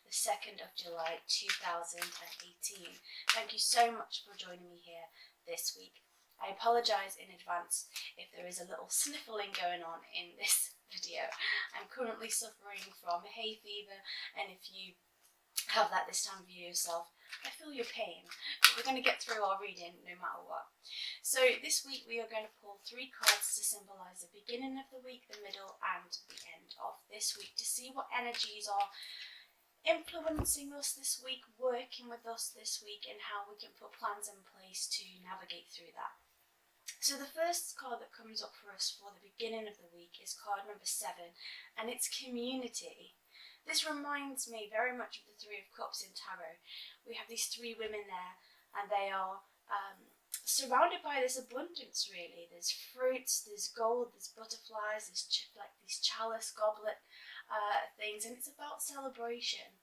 the 2nd of July 2018. Thank you so much for joining me here this week. I apologise in advance if there is a little sniffling going on in this video. I'm currently suffering from hay fever, and if you have that this time of year yourself, I feel your pain, but we're going to get through our reading no matter what. So this week we are going to pull 3 cards to symbolise the beginning of the week, the middle and the end of this week, to see what energies are influencing us this week, working with us this week, and how we can put plans in place to navigate through that. So the first card that comes up for us for the beginning of the week is card number 7, and it's community. This reminds me very much of the 3 of Cups in Tarot. We have these 3 women there, and they are surrounded by this abundance, really. There's fruits, there's gold, there's butterflies, there's like these chalice goblet things, and it's about celebration.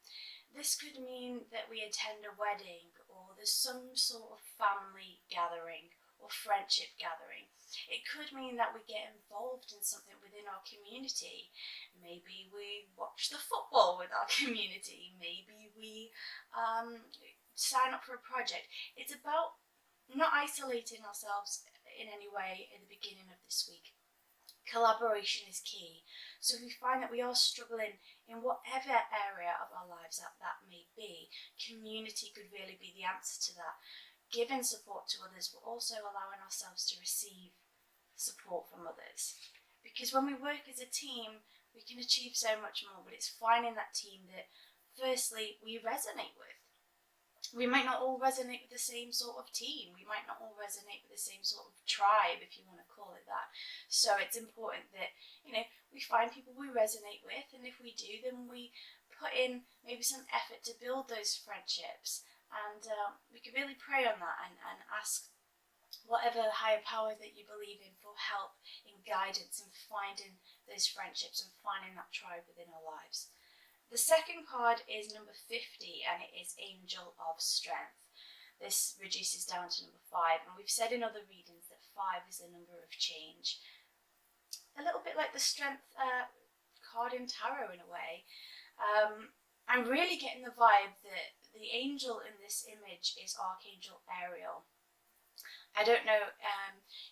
This could mean that we attend a wedding, or there's some sort of family gathering or friendship gathering. It could mean that we get involved in something within our community. Maybe we watch the football with our community. Maybe we sign up for a project. It's about not isolating ourselves in any way in the beginning of this week. Collaboration is key. So if we find that we are struggling in whatever area of our lives that may be, community could really be the answer to that. Giving support to others, but also allowing ourselves to receive support from others. Because when we work as a team, we can achieve so much more, but it's finding that team that, firstly, we resonate with. We might not all resonate with the same sort of team. We might not all resonate with the same sort of tribe, if you want to call it that. So it's important that, we find people we resonate with, and if we do, then we put in maybe some effort to build those friendships. And we can really pray on that and ask whatever higher power that you believe in for help in guidance in finding those friendships and finding that tribe within our lives. The second card is number 50, and it is Angel of Strength. This reduces down to number 5, and we've said in other readings that 5 is the number of change. A little bit like the Strength card in Tarot in a way. I'm really getting the vibe that the angel in this image is Archangel Ariel. I don't know,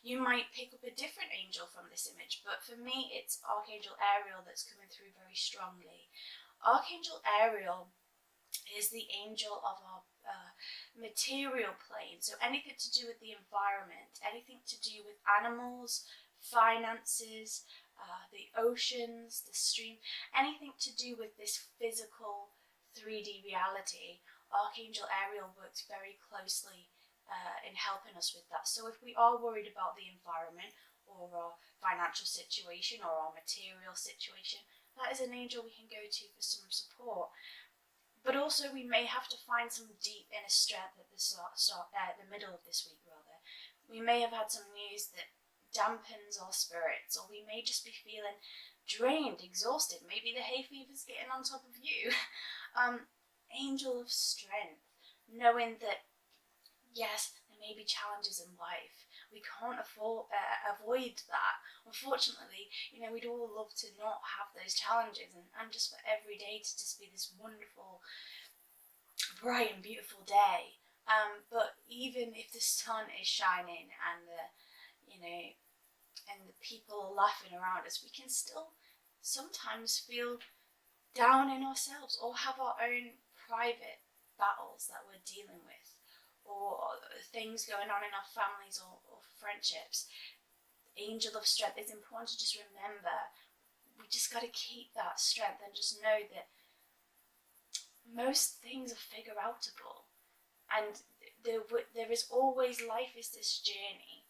you might pick up a different angel from this image, but for me it's Archangel Ariel that's coming through very strongly. Archangel Ariel is the angel of our material plane, so anything to do with the environment, anything to do with animals, finances, the oceans, the stream, anything to do with this physical 3D reality. Archangel Ariel works very closely in helping us with that. So if we are worried about the environment or our financial situation or our material situation, that is an angel we can go to for some support. But also we may have to find some deep inner strength at the middle of this week rather. We may have had some news that dampens our spirits, or we may just be feeling drained, exhausted. Maybe the hay fever's getting on top of you. Angel of Strength, knowing that yes, there may be challenges in life. We can't avoid that. Unfortunately, we'd all love to not have those challenges and just for every day to just be this wonderful, bright and beautiful day. But even if the sun is shining and the people are laughing around us, we can still sometimes feel down in ourselves or have our own private battles that we're dealing with, or things going on in our families or friendships. Angel of Strength, it's important to just remember, we just got to keep that strength and just know that most things are figure outable, and there is always, life is this journey.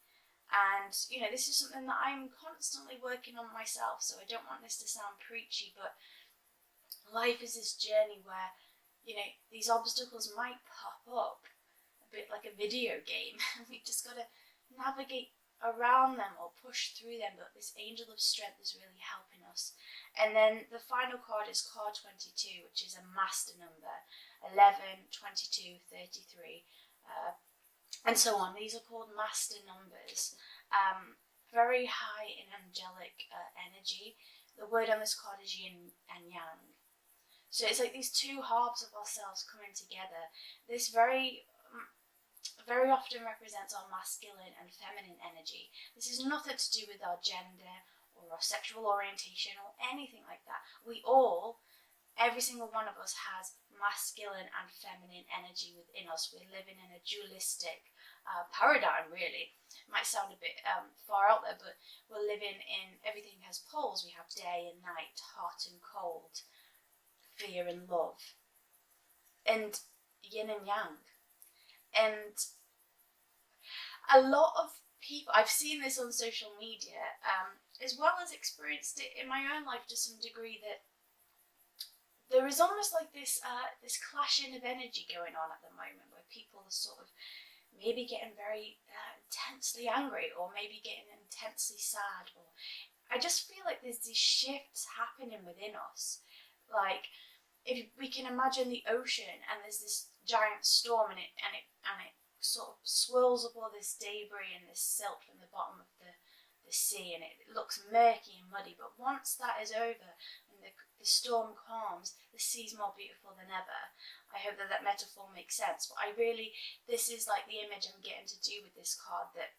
And this is something that I'm constantly working on myself, so I don't want this to sound preachy, but life is this journey where these obstacles might pop up a bit like a video game. We just got to navigate around them or push through them, but this Angel of Strength is really helping us. And then the final card is card 22, which is a master number, 11, 22, 33, and so on. These are called master numbers. Very high in angelic energy. The word on this card is yin and yang. So it's like these two halves of ourselves coming together. This very often represents our masculine and feminine energy. This is nothing to do with our gender or our sexual orientation or anything like that. Every single one of us has masculine and feminine energy within us. We're living in a dualistic paradigm, really. It might sound a bit far out there, but we're living in, everything has poles. We have day and night, hot and cold, fear and love, and yin and yang. And a lot of people, I've seen this on social media, as well as experienced it in my own life to some degree, that there is almost like this clashing of energy going on at the moment, where people are sort of maybe getting very intensely angry, or maybe getting intensely sad, or I just feel like there's these shifts happening within us. Like, if we can imagine the ocean and there's this giant storm, and it sort of swirls up all this debris and this silt from the bottom of the sea, and it looks murky and muddy, but once that is over and the storm calms, the sea's more beautiful than ever. I hope that metaphor makes sense, but this is like the image I'm getting to do with this card, that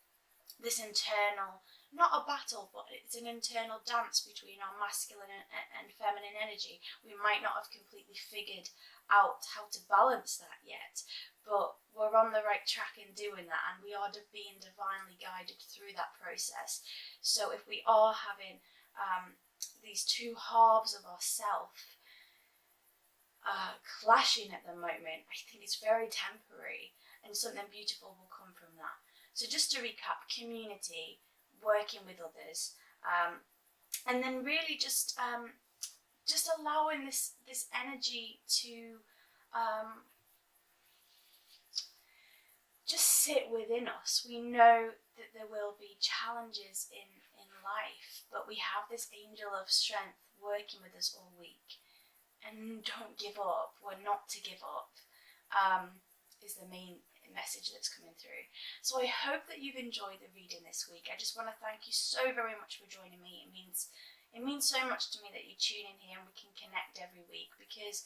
this internal, not a battle, but it's an internal dance between our masculine and feminine energy. We might not have completely figured out how to balance that yet, but we're on the right track in doing that, and we are being divinely guided through that process. So if we are having these two halves of ourself clashing at the moment, I think it's very temporary, and something beautiful will come from that. So just to recap: community, working with others, and then really just allowing this energy to just sit within us. We know that there will be challenges in life, but we have this angel of strength working with us all week. And don't give up. We're not to give up, is the main message that's coming through. So I hope that you've enjoyed the reading this week. I just want to thank you so very much for joining me. It means so much to me that you tune in here and we can connect every week, because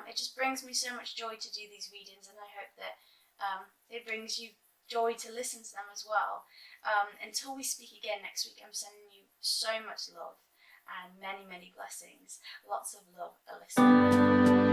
it just brings me so much joy to do these readings, and I hope that it brings you joy to listen to them as well. Until we speak again next week, I'm sending you so much love and many, many blessings. Lots of love, Alyssa.